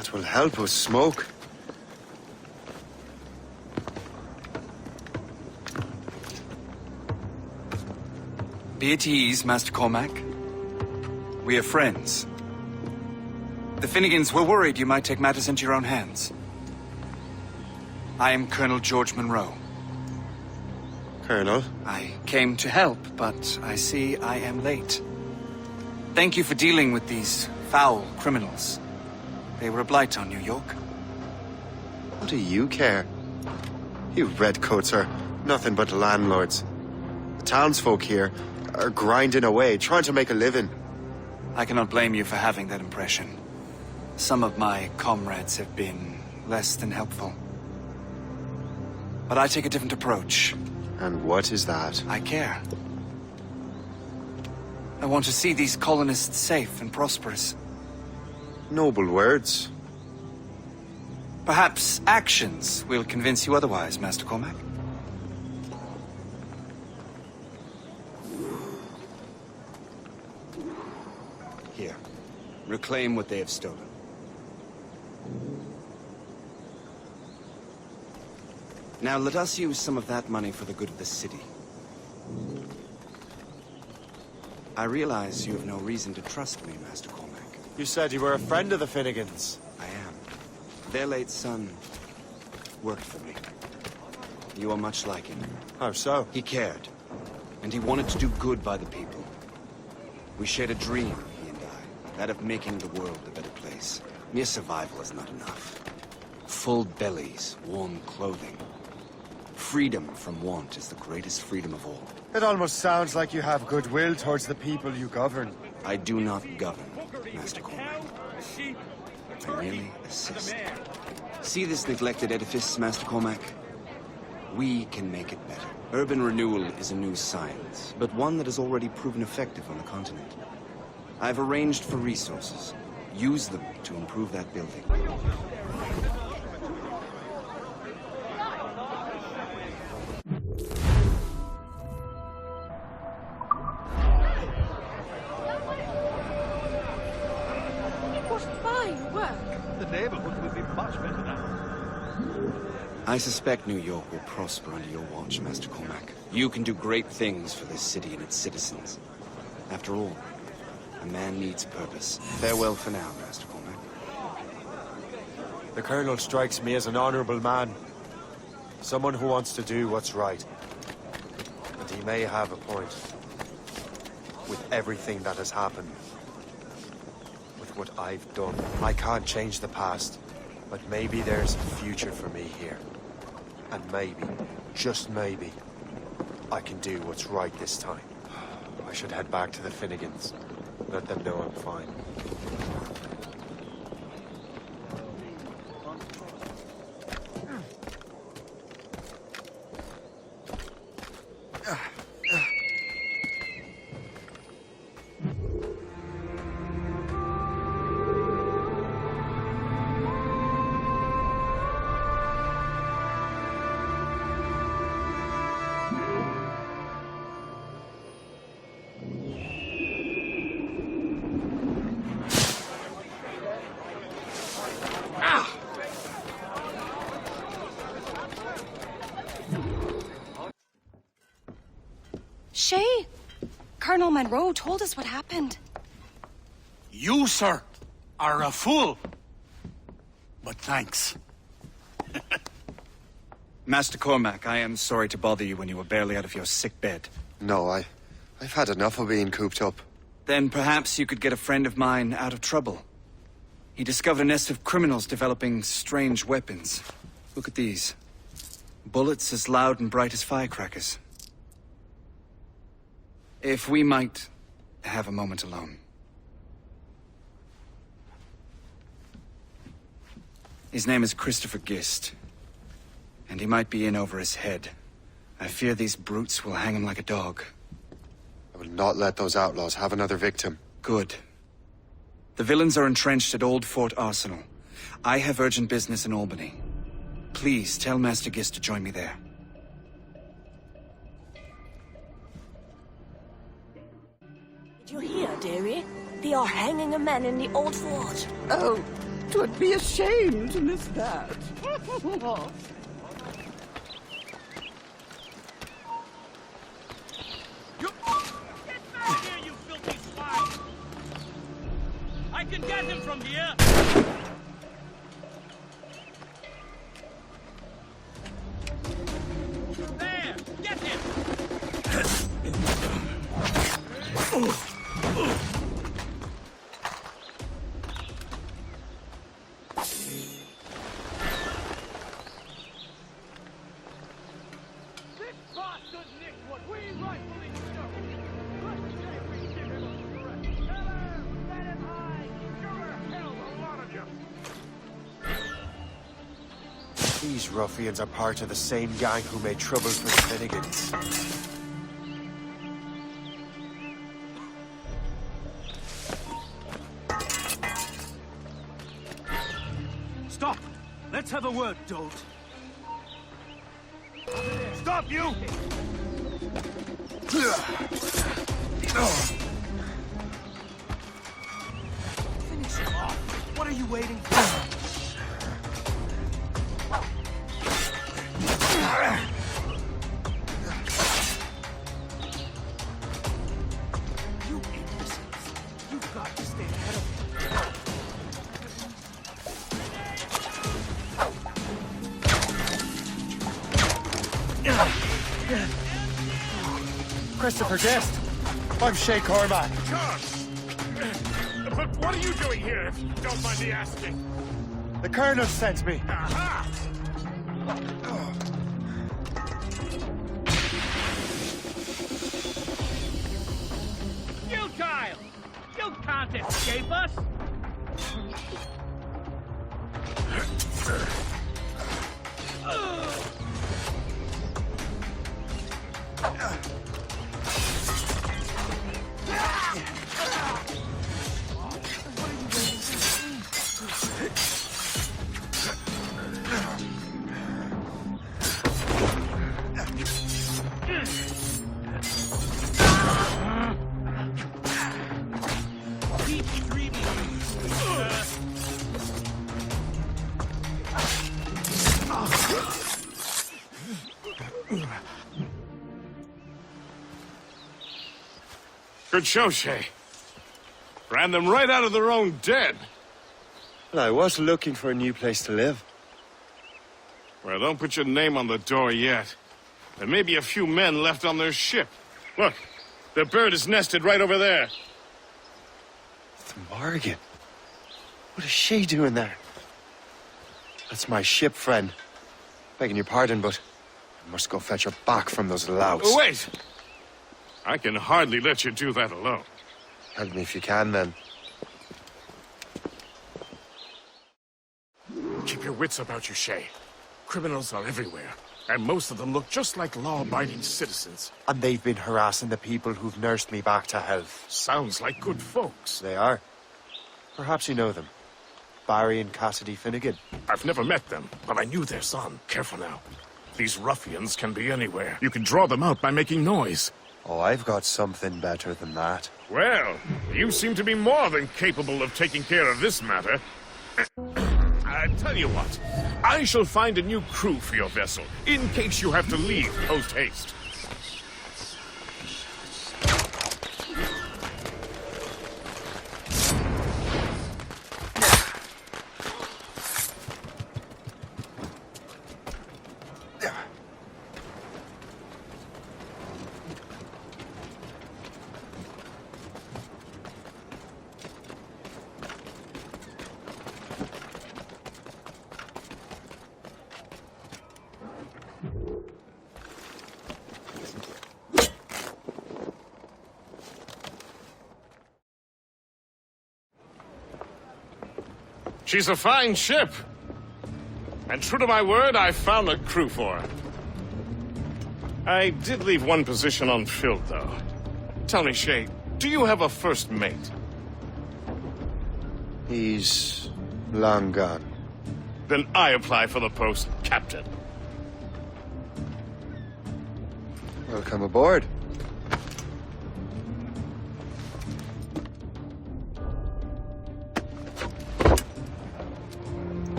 That will help us smoke. Be at ease, Master Cormac. We are friends. The Finnegans were worried you might take matters into your own hands. I am Colonel George Monroe. Colonel? I came to help, but I see I am late. Thank you for dealing with these foul criminals. They were a blight on New York. What do you care? You redcoats are nothing but landlords. The townsfolk here are grinding away, trying to make a living. I cannot blame you for having that impression. Some of my comrades have been less than helpful. But I take a different approach. And what is that? I care. I want to see these colonists safe and prosperous. Noble words. Perhaps actions will convince you otherwise, Master Cormac. Here. Reclaim what they have stolen. Now let us use some of that money for the good of the city. I realize you have no reason to trust me, Master Cormac. You said you were a friend of the Finnegans. I am. Their late son worked for me. You are much like him. How so? He cared, and he wanted to do good by the people. We shared a dream, he and I, that of making the world a better place. Mere survival is not enough. Full bellies, warm clothing. Freedom from want is the greatest freedom of all. It almost sounds like you have goodwill towards the people you govern. I do not govern, Master Cormac. I merely assist. See this neglected edifice, Master Cormac? We can make it better. Urban renewal is a new science, but one that has already proven effective on the continent. I've arranged for resources. Use them to improve that building. I suspect New York will prosper under your watch, Master Cormac. You can do great things for this city and its citizens. After all, a man needs purpose. Farewell for now, Master Cormac. The Colonel strikes me as an honorable man. Someone who wants to do what's right. And he may have a point. With everything that has happened. With what I've done. I can't change the past. But maybe there's a future for me here. And maybe, just maybe, I can do what's right this time. I should head back to the Finnegans. Let them know I'm fine. Shay, Colonel Monroe told us what happened. You, sir, are a fool. But thanks. Master Cormac, I am sorry to bother you when you were barely out of your sick bed. No, I've had enough of being cooped up. Then perhaps you could get a friend of mine out of trouble. He discovered a nest of criminals developing strange weapons. Look at these. Bullets as loud and bright as firecrackers. If we might have a moment alone. His name is Christopher Gist. And he might be in over his head. I fear these brutes will hang him like a dog. I will not let those outlaws have another victim. Good. The villains are entrenched at Old Fort Arsenal. I have urgent business in Albany. Please tell Master Gist to join me there. Did you hear, dearie? They are hanging a man in the old fort. Oh, 'Twould be a shame to miss that. Get back here, you filthy swine! I can get him from here! There! Get him! This bastard nicked what we rightfully stole! Let's see if we give him a threat! Tellon! Let him hide! You're hell, a lot of you! These ruffians are part of the same gang who made trouble for the Finnegans. Stop! Let's have a word, Dolt. Stop, you! Finish him off. What are you waiting for? You imbeciles. You've got to stay ahead of him. Christopher Guest, I'm Shay Cormac. But what are you doing here, if you don't mind me asking? The Colonel sent me. Aha! You child! You can't escape us! Keep dreaming, sir. Good show, Shay. Ran them right out of their own den. Well, I was looking for a new place to live. Well, don't put your name on the door yet. There may be a few men left on their ship. Look, the bird is nested right over there. The Morgan. What is she doing there? That's my ship, friend. Begging your pardon, but I must go fetch her back from those louts. Oh, wait! I can hardly let you do that alone. Help me if you can, then. Keep your wits about you, Shay. Criminals are everywhere, and most of them look just like law-abiding citizens. And they've been harassing the people who've nursed me back to health. Sounds like good folks. They are. Perhaps you know them. Barry and Cassidy Finnegan. I've never met them, but I knew their son. Careful now. These ruffians can be anywhere. You can draw them out by making noise. Oh, I've got something better than that. Well, you seem to be more than capable of taking care of this matter. I tell you what, I shall find a new crew for your vessel, in case you have to leave post-haste. She's a fine ship. And true to my word, I found a crew for her. I did leave one position unfilled, though. Tell me, Shay, do you have a first mate? He's long gone. Then I apply for the post, Captain. Welcome aboard.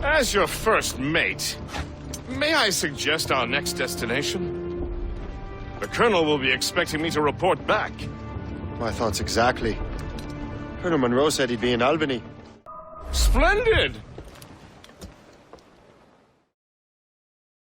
As your first mate, may I suggest our next destination? The Colonel will be expecting me to report back. My thoughts exactly. Colonel Monroe said he'd be in Albany. Splendid!